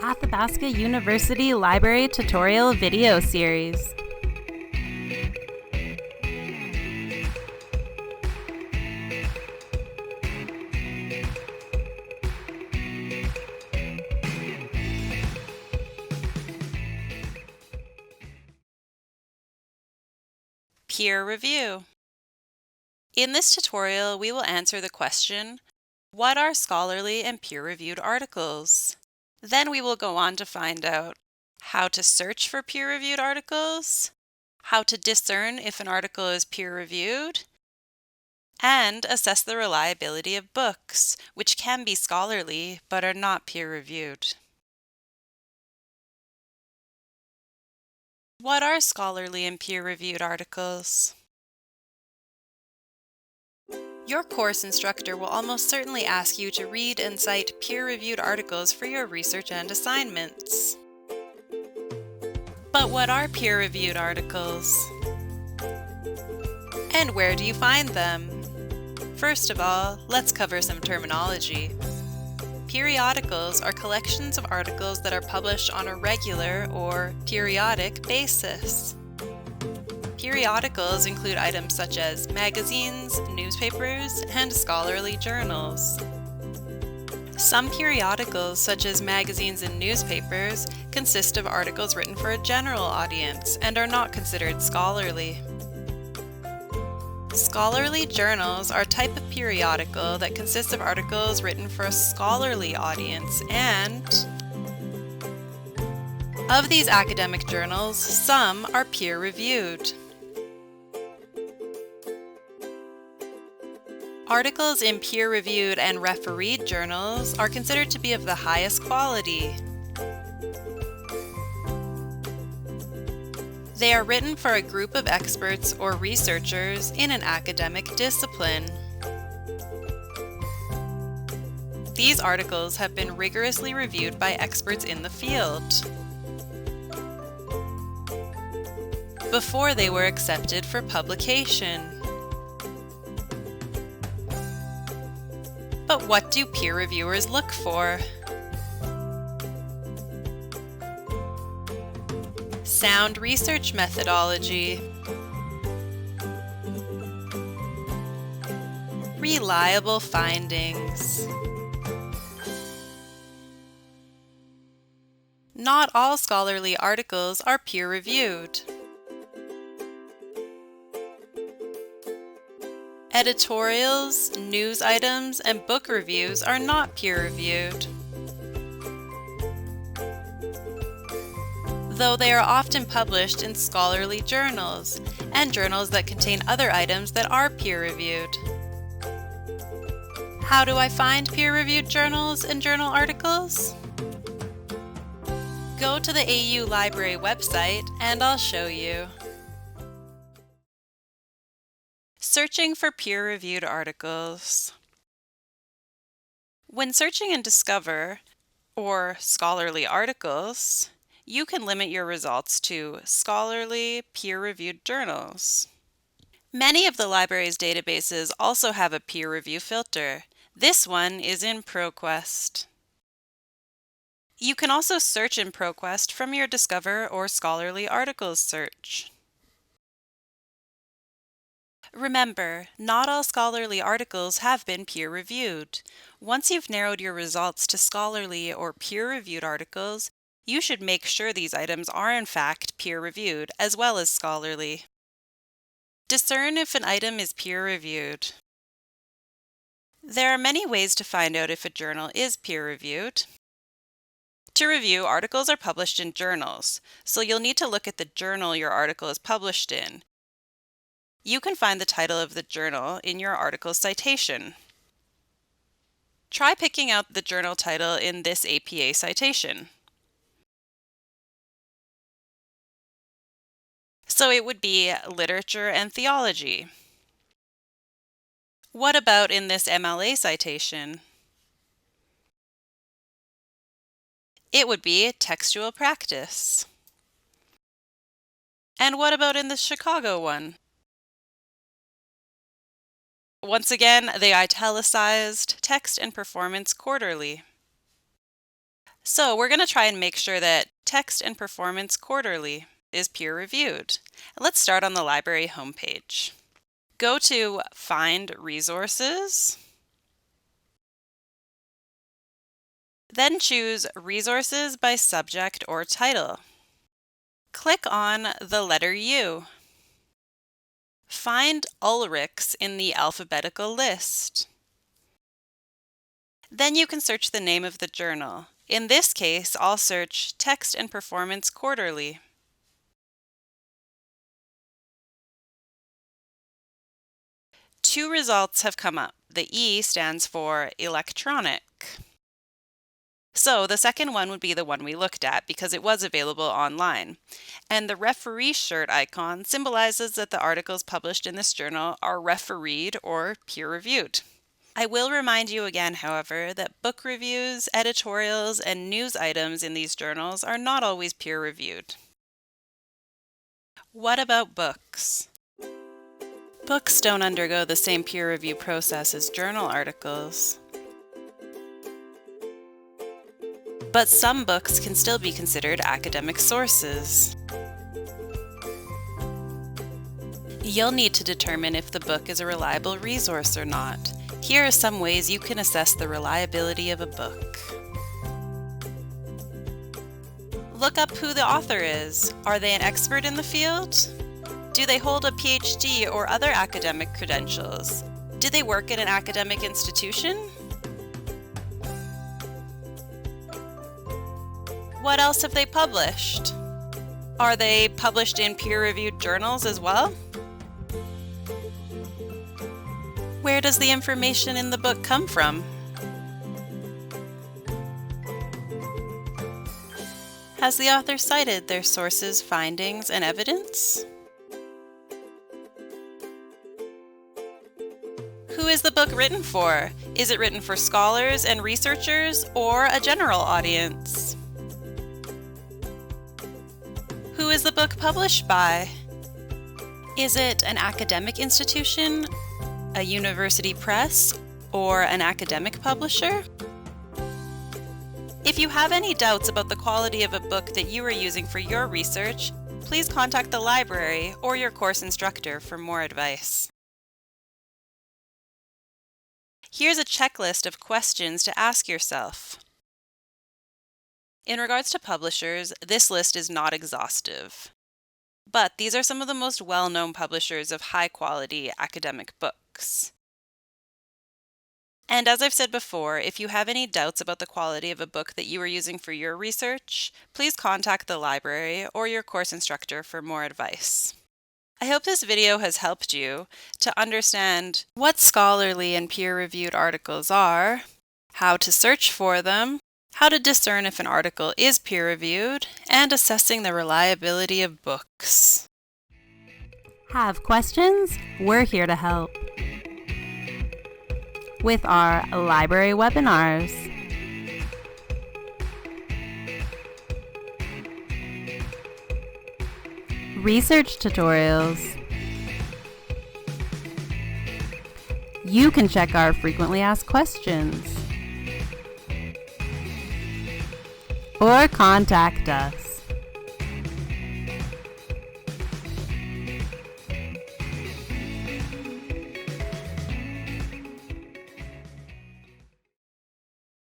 Athabasca University Library Tutorial Video Series. Peer review. In this tutorial, we will answer the question, what are scholarly and peer-reviewed articles? Then we will go on to find out how to search for peer-reviewed articles, how to discern if an article is peer-reviewed, and assess the reliability of books, which can be scholarly but are not peer-reviewed. What are scholarly and peer-reviewed articles? Your course instructor will almost certainly ask you to read and cite peer-reviewed articles for your research and assignments. But what are peer-reviewed articles? And where do you find them? First of all, let's cover some terminology. Periodicals are collections of articles that are published on a regular or periodic basis. Periodicals include items such as magazines, newspapers, and scholarly journals. Some periodicals, such as magazines and newspapers, consist of articles written for a general audience and are not considered scholarly. Scholarly journals are a type of periodical that consists of articles written for a scholarly audience, and of these academic journals, some are peer-reviewed. Articles in peer-reviewed and refereed journals are considered to be of the highest quality. They are written for a group of experts or researchers in an academic discipline. These articles have been rigorously reviewed by experts in the field before they were accepted for publication. But what do peer reviewers look for? Sound research methodology, reliable findings. Not all scholarly articles are peer-reviewed. Editorials, news items, and book reviews are not peer-reviewed, though they are often published in scholarly journals and journals that contain other items that are peer-reviewed. How do I find peer-reviewed journals and journal articles? Go to the AU Library website and I'll show you. Searching for peer-reviewed articles. When searching in Discover, or scholarly articles, you can limit your results to scholarly, peer-reviewed journals. Many of the library's databases also have a peer review filter. This one is in ProQuest. You can also search in ProQuest from your Discover or scholarly articles search. Remember, not all scholarly articles have been peer-reviewed. Once you've narrowed your results to scholarly or peer-reviewed articles, you should make sure these items are in fact peer-reviewed as well as scholarly. Discern if an item is peer-reviewed. There are many ways to find out if a journal is peer-reviewed. To review, articles are published in journals, so you'll need to look at the journal your article is published in. You can find the title of the journal in your article's citation. Try picking out the journal title in this APA citation. So it would be Literature and Theology. What about in this MLA citation? It would be Textual Practice. And what about in the Chicago one? Once again, the italicized Text and Performance Quarterly. So we're going to try and make sure that Text and Performance Quarterly is peer-reviewed. Let's start on the library homepage. Go to Find Resources. Then choose Resources by Subject or Title. Click on the letter U. Find Ulrichs in the alphabetical list. Then you can search the name of the journal. In this case, I'll search Text and Performance Quarterly. Two results have come up. The E stands for electronic. So the second one would be the one we looked at because it was available online. And the referee shirt icon symbolizes that the articles published in this journal are refereed or peer-reviewed. I will remind you again, however, that book reviews, editorials, and news items in these journals are not always peer-reviewed. What about books? Books don't undergo the same peer review process as journal articles. But some books can still be considered academic sources. You'll need to determine if the book is a reliable resource or not. Here are some ways you can assess the reliability of a book. Look up who the author is. Are they an expert in the field? Do they hold a PhD or other academic credentials? Do they work in an academic institution? What else have they published? Are they published in peer-reviewed journals as well? Where does the information in the book come from? Has the author cited their sources, findings, and evidence? Who is the book written for? Is it written for scholars and researchers or a general audience? Who is the book published by? Is it an academic institution, a university press, or an academic publisher? If you have any doubts about the quality of a book that you are using for your research, please contact the library or your course instructor for more advice. Here's a checklist of questions to ask yourself. In regards to publishers, this list is not exhaustive, but these are some of the most well-known publishers of high-quality academic books. And as I've said before, if you have any doubts about the quality of a book that you are using for your research, please contact the library or your course instructor for more advice. I hope this video has helped you to understand what scholarly and peer-reviewed articles are, how to search for them, how to discern if an article is peer-reviewed, and assessing the reliability of books. Have questions? We're here to help. With our library webinars, research tutorials, you can check our frequently asked questions or contact us.